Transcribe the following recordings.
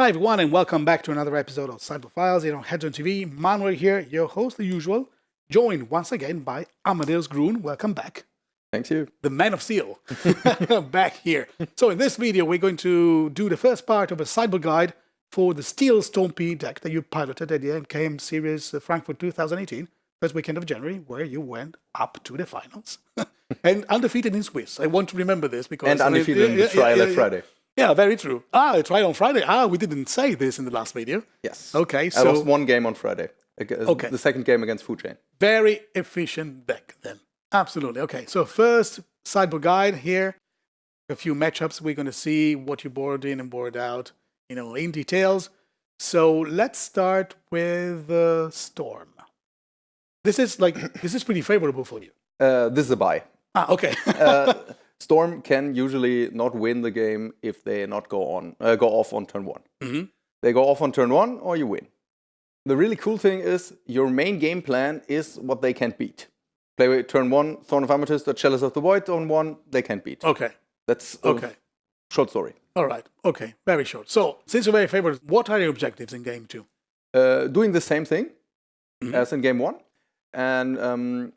Hi everyone, and welcome back to another episode of Sideboard Files here on HEDRON.TV. Manuel here, your host as usual, joined once again by Amadeus Grun. Welcome back. Thanks you. The Man of Steel, back here. So in this video, we're going to do the first part of a sideboard guide for the Steel Stompy deck that you piloted at the MKM Series Frankfurt 2018, first weekend of January, where you went up to the finals. And undefeated in Swiss. I want to remember this because... And undefeated in the trial at Friday. Yeah, very true. I tried on Friday. We didn't say this in the last video. Yes. Okay, I lost one game on Friday. Okay. The second game against Food Chain. Very efficient deck then. Absolutely. Okay, so first sideboard guide here. A few matchups. We're going to see what you board in and board out, in details. So let's start with Storm. This is pretty favorable for you. This is a buy. Okay. Storm can usually not win the game if they not go off on turn one. Mm-hmm. They go off on turn one or you win. The really cool thing is your main game plan is what they can't beat. Play with turn one, Thorn of Amethyst or Chalice of the Void on one, they can't beat. Okay. That's okay. Short story. All right. Okay. Very short. So, since you're very favorable, what are your objectives in game two? Doing the same thing as in game one. And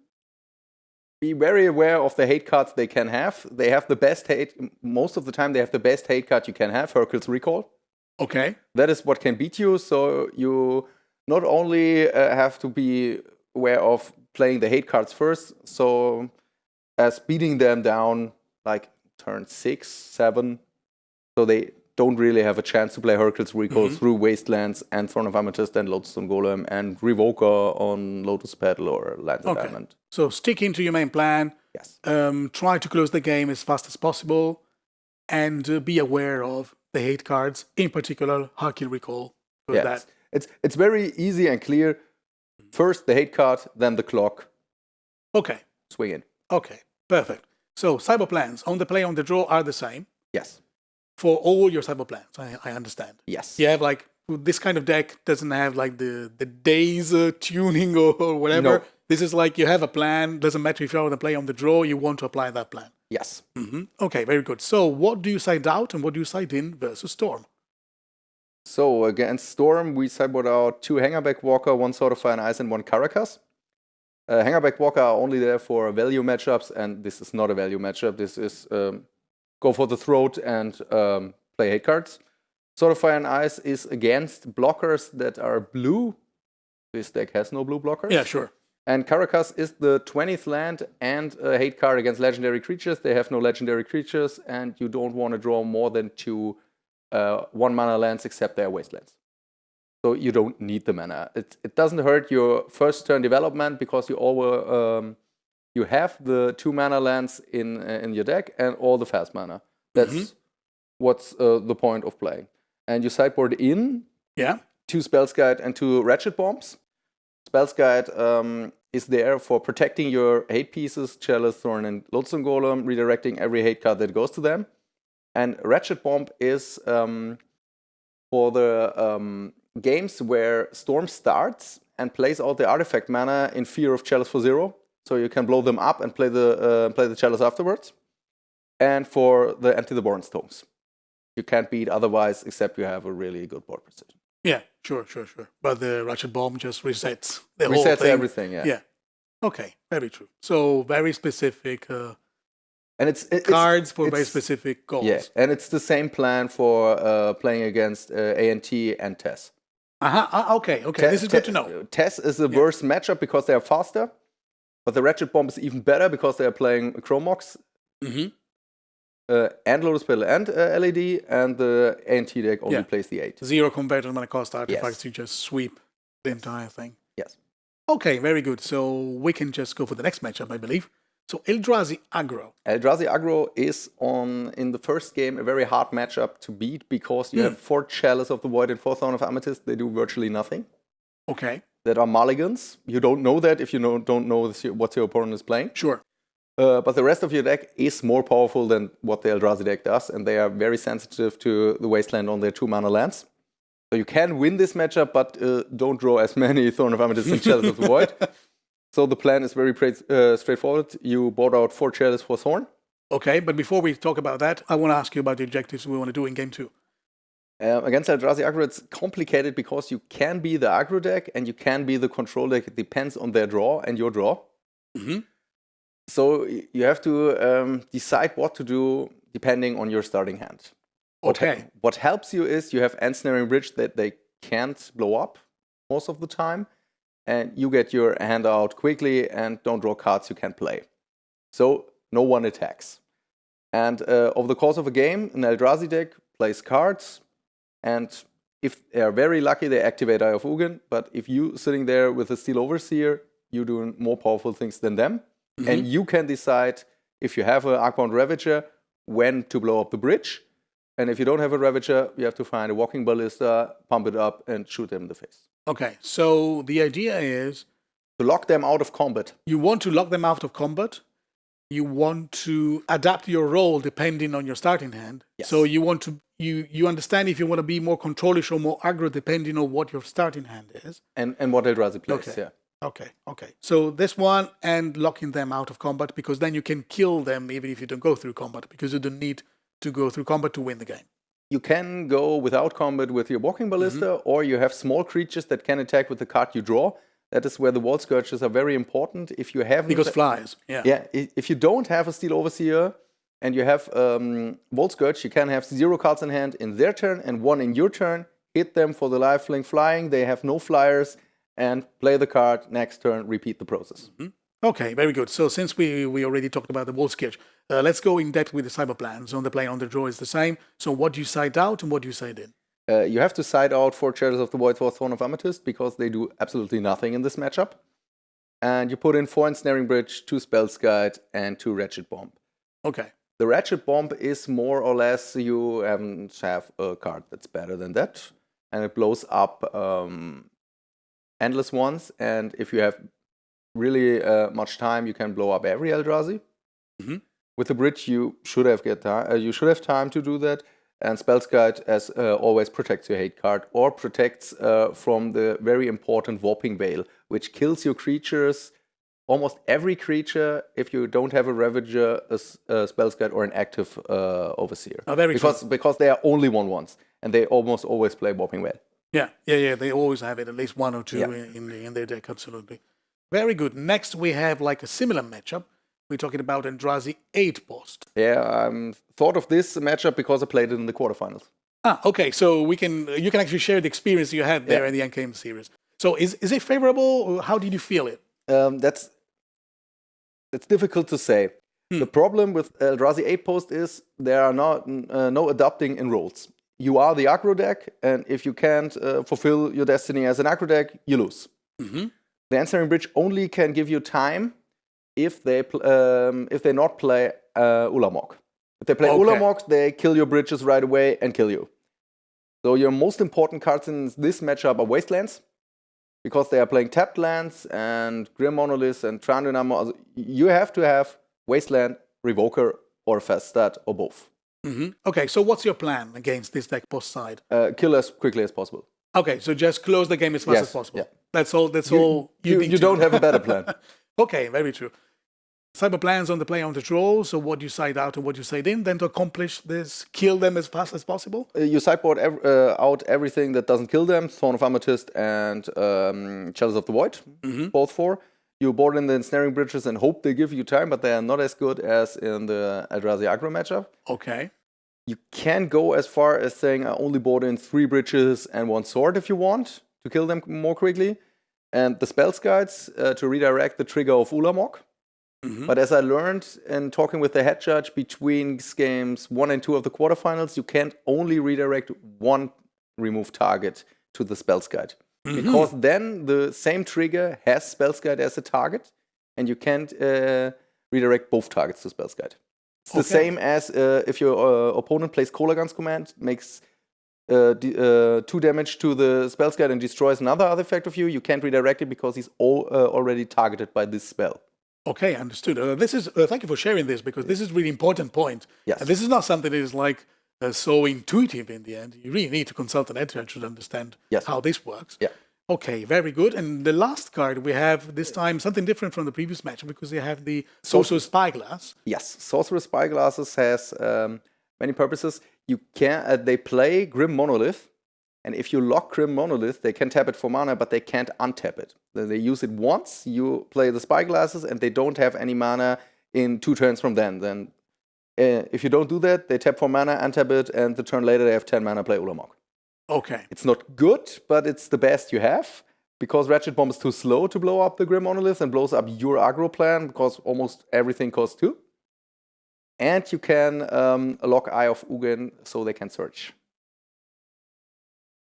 be very aware of the hate cards they can have. They have the best hate. Most of the time, they have the best hate card you can have, Hercule's Recall. Okay. That is what can beat you. So you not only have to be aware of playing the hate cards first, so as beating them down like turn 6, 7, so they don't really have a chance to play Hercule's Recall through Wastelands and Throne of Amethyst and Lotus Stone Golem and Revoker on Lotus Petal or Lands of Diamond. So sticking to your main plan. Yes. Try to close the game as fast as possible and be aware of the hate cards, in particular Hercule Recall. Yes. It's very easy and clear. First the hate card, then the clock. Okay. Swing in. Okay, perfect. So cyber plans on the play, on the draw are the same. Yes. For all your cyber plans, I understand. Yes. You have this kind of deck doesn't have the days tuning or whatever. No. This is you have a plan. Doesn't matter if you want to play on the draw, you want to apply that plan. Yes. Okay, very good. So what do you side out and what do you side in versus Storm? So against Storm, we sideboard out 2 Hangerback Walker, 1 Sword of Fire and Ice, and 1 Caracas. Hangerback Walker are only there for value matchups, and this is not a value matchup. This is go for the throat and play hate cards. Sword of Fire and Ice is against blockers that are blue. This deck has no blue blockers. Yeah, sure. And Caracas is the 20th land and a hate card against legendary creatures. They have no legendary creatures, and you don't want to draw more than 2 1-mana lands except their wastelands. So you don't need the mana. It doesn't hurt your first turn development because you have the 2-mana lands in your deck and all the fast mana. That's what's the point of playing. And you sideboard in 2 Spells Guide and 2 Ratchet Bombs. Spells Guide is there for protecting your hate pieces, Chalice, Thorn, and Lotus Stone Golem, redirecting every hate card that goes to them. And Ratchet Bomb is for the games where Storm starts and plays out the artifact mana in fear of Chalice for 0. So you can blow them up and play the Chalice afterwards. And for the Empty the Board Stones. You can't beat otherwise except you have a really good board precision. Yeah, sure. But the Ratchet Bomb just resets the whole thing. Resets everything, yeah. Yeah. Okay, very true. So very specific and it's cards for very specific goals. Yeah, and it's the same plan for playing against ANT and TES. Okay. This is good to know. TES is the worst matchup because they are faster, but the Ratchet Bomb is even better because they are playing Chromox and Lotus Petal and LED, and the ANT deck only plays the 8. 0 converted mana cost artifacts, you just sweep the entire thing. Yes. Okay, very good. So we can just go for the next matchup, I believe. So Eldrazi Aggro. Eldrazi Aggro is in the first game a very hard matchup to beat because you have 4 Chalice of the Void and 4 Thorn of Amethyst. They do virtually nothing. Okay. That are mulligans. You don't know that if you don't know what your opponent is playing. Sure. But the rest of your deck is more powerful than what the Eldrazi deck does, and they are very sensitive to the Wasteland on their 2-mana lands. So you can win this matchup, but don't draw as many Thorn of Amethyst and Chalice of the Void. So the plan is very straightforward. You board out 4 Chalice for Thorn. Okay, but before we talk about that, I want to ask you about the objectives we want to do in game 2. Against Eldrazi Aggro, it's complicated because you can be the aggro deck and you can be the control deck. It depends on their draw and your draw. So you have to decide what to do depending on your starting hand. What helps you is you have Ensnaring Bridge that they can't blow up most of the time, and you get your hand out quickly and don't draw cards you can't play. So no one attacks. And over the course of a game, an Eldrazi deck plays cards, and if they are very lucky, they activate Eye of Ugin. But if you sitting there with a Steel Overseer, you're doing more powerful things than them. And you can decide, if you have an Arcbound Ravager, when to blow up the bridge. And if you don't have a Ravager, you have to find a Walking Ballista, pump it up, and shoot them in the face. Okay, so the idea is... to lock them out of combat. You want to lock them out of combat. You want to adapt your role depending on your starting hand. Yes. So you want to... You understand if you want to be more controlish or more aggro depending on what your starting hand is. And what Eldrazi plays, Okay. yeah. Okay. So this one and locking them out of combat, because then you can kill them even if you don't go through combat, because you don't need to go through combat to win the game. You can go without combat with your Walking Ballista, or you have small creatures that can attack with the card you draw. That is where the Wall Scourges are very important. If you have... Because flies, yeah. Yeah, if you don't have a Steel Overseer and you have Wall Scourge, you can have 0 cards in hand in their turn and 1 in your turn. Hit them for the lifelink flying. They have no flyers. And play the card, next turn, repeat the process. Okay, very good. So since we already talked about the Wall Sketch, let's go in depth with the cyber plans. On the play, on the draw is the same. So what do you side out and what do you side in? You have to side out 4 Shadows of the Void for Throne of Amethyst because they do absolutely nothing in this matchup. And you put in 4 Ensnaring Bridge, 2 Spell's Guide, and 2 Ratchet Bomb. Okay. The Ratchet Bomb is more or less you have a card that's better than that. And it blows up... endless ones, and if you have really much time, you can blow up every Eldrazi. With the bridge, you should have time to do that. And Spell's Guide, as always, protects your hate card or protects from the very important Warping Veil, which kills your creatures. Almost every creature, if you don't have a Ravager, a Spell's Guide, or an active Overseer. Because they are only 1/1s, and they almost always play Warping Veil. Yeah. They always have it, at least 1 or 2 in their deck, absolutely. Very good. Next, we have like a similar matchup. We're talking about Eldrazi 8 Post. Yeah, I thought of this matchup because I played it in the quarterfinals. Okay. So you can actually share the experience you had there in the NKM series. So is it favorable? How did you feel it? That's difficult to say. The problem with Eldrazi 8 Post is there are no adapting in roles. You are the aggro deck, and if you can't fulfill your destiny as an aggro deck, you lose. The Ensnaring Bridge only can give you time if they not play Ulamog. If they play Ulamog, they kill your bridges right away and kill you. So your most important cards in this matchup are Wastelands, because they are playing tapped lands and Grim Monoliths and Tron Dynamo. You have to have Wasteland, Revoker, or Fast Stat, or both. Okay, so what's your plan against this deck post side? Kill as quickly as possible. Okay, so just close the game as fast as possible. Yeah. That's all. You don't have a better plan. Okay, very true. Cyber plans on the play on the draw. So what you side out and what you side in, then to accomplish this, kill them as fast as possible. You sideboard out everything that doesn't kill them. Throne of Amethyst and Chalice of the Void, both 4. You board in the Ensnaring Bridges and hope they give you time, but they are not as good as in the Eldrazi Aggro matchup. Okay. You can go as far as saying I only board in 3 bridges and 1 sword if you want to kill them more quickly. And the Spell's Guides to redirect the trigger of Ulamog. But as I learned in talking with the head judge between games 1 and 2 of the quarterfinals, you can't only redirect 1 remove target to the Spell's Guide. Because then the same trigger has Spell's Guide as a target, and you can't redirect both targets to Spell's Guide. It's the same as if your opponent plays Kolagan's Command, makes 2 damage to the Spell's Guide and destroys another artifact of you. You can't redirect it because he's already targeted by this spell. Okay, understood. Thank you for sharing this, because this is a really important point. Yes. And this is not something that is like so intuitive in the end. You really need to consult an editor to understand how this works. Yeah. Okay, very good. And the last card we have this time something different from the previous match, because you have the Sorcerer's Spyglass. Yes, Sorcerer's Spyglasses has many purposes. you can they play Grim Monolith, and if you lock Grim Monolith, they can tap it for mana, but they can't untap it. Then they use it once, you play the Spyglasses, and they don't have any mana in 2 turns from then. Then if you don't do that, they tap for mana, untap it, and the turn later they have 10 mana, play Ulamog. Okay. It's not good, but it's the best you have, because Ratchet Bomb is too slow to blow up the Grim Monolith and blows up your aggro plan, because almost everything costs 2. And you can lock Eye of Ugin so they can search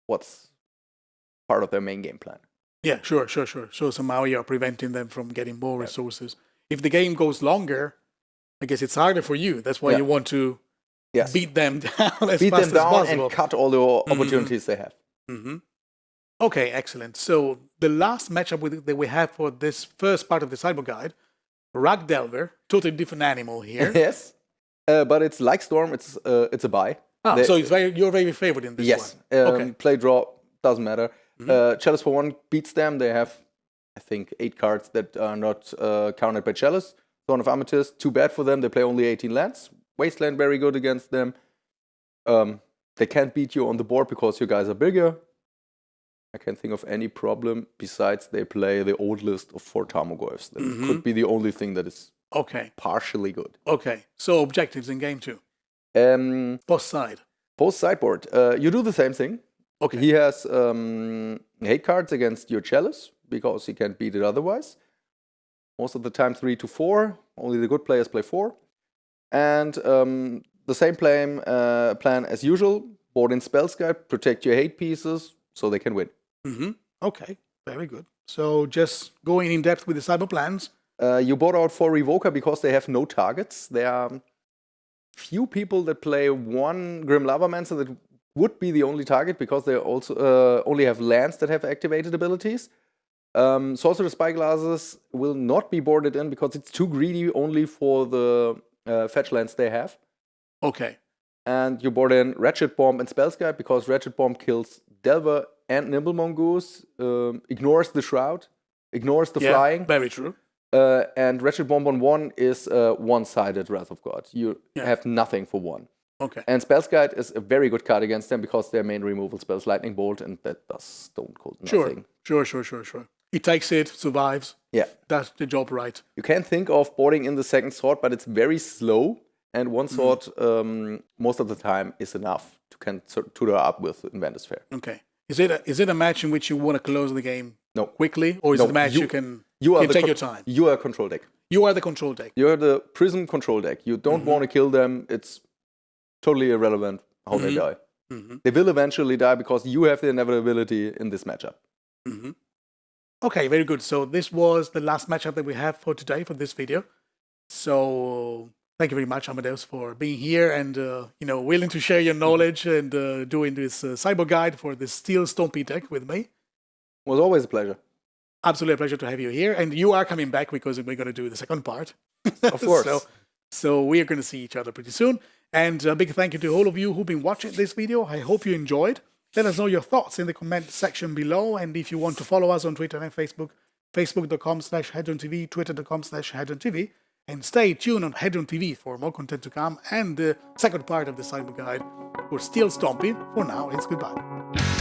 what's part of their main game plan. Yeah, sure. So somehow you're preventing them from getting more resources. If the game goes longer, I guess it's harder for you. That's why you want to beat them down as beat fast them down as possible. And cut all the opportunities they have. Mm-hmm. Okay, excellent. So the last matchup that we have for this first part of the Sideboard Guide, Rag Delver, totally different animal here. Yes, but it's like Storm. It's a buy. So it's you're very favored in this yes. one. Okay. Play draw doesn't matter. Chalice for 1 beats them. They have, I think, 8 cards that are not counted by Chalice. Dawn of Amethyst, too bad for them. They play only 18 lands. Wasteland, very good against them. They can't beat you on the board because you guys are bigger. I can't think of any problem besides they play the old list of 4 Tarmogoyfs. That could be the only thing that is partially good. Okay, so objectives in game 2. Boss side. Post sideboard. You do the same thing. Okay. He has hate cards against your Chalice because he can't beat it otherwise. Most of the time 3 to 4. Only the good players play 4. And the same plan as usual. Board in Spells Guide. Protect your hate pieces so they can win. Okay, very good. So just going in depth with the cyber plans. You bought out 4 Revoker because they have no targets. There are few people that play 1 Grim Lavamancer that would be the only target because they also only have lands that have activated abilities. Sorcerer Spyglasses will not be boarded in because it's too greedy only for the fetch lands they have. Okay. And you board in Ratchet Bomb and Spells Guide because Ratchet Bomb kills Delver and Nimble Mongoose, ignores the Shroud, ignores the flying. Very true. And Ratchet Bomb on 1 is one-sided Wrath of God. You have nothing for 1. Okay. And Spells Guide is a very good card against them because their main removal spells Lightning Bolt, and that does Stone Cold nothing. Sure. He takes it, survives. Yeah. Does the job right. You can think of boarding in the second sword, but it's very slow, and 1 sword most of the time is enough to tutor up with Inventor's Fair. Okay. Is it a match in which you want to close the game quickly, or is No, it a match you can take your time? You are a control deck. You are the control deck. You're the Prism control deck. You don't want to kill them. It's totally irrelevant how they die. They will eventually die because you have the inevitability in this matchup. Okay, very good. So this was the last matchup that we have for today for this video. So thank you very much, Amadeus, for being here and willing to share your knowledge and doing this cyber guide for the Steel Stompy deck with me. It was always a pleasure. Absolutely a pleasure to have you here. And you are coming back because we're going to do the second part. Of course. So we are going to see each other pretty soon. And a big thank you to all of you who've been watching this video. I hope you enjoyed. Let us know your thoughts in the comment section below. And if you want to follow us on Twitter and Facebook, facebook.com/HEDRON.TV, twitter.com/HEDRON.TV. And stay tuned on HEDRON.TV for more content to come and the second part of the Cyber Guide for Steel Stompy. For now, it's goodbye.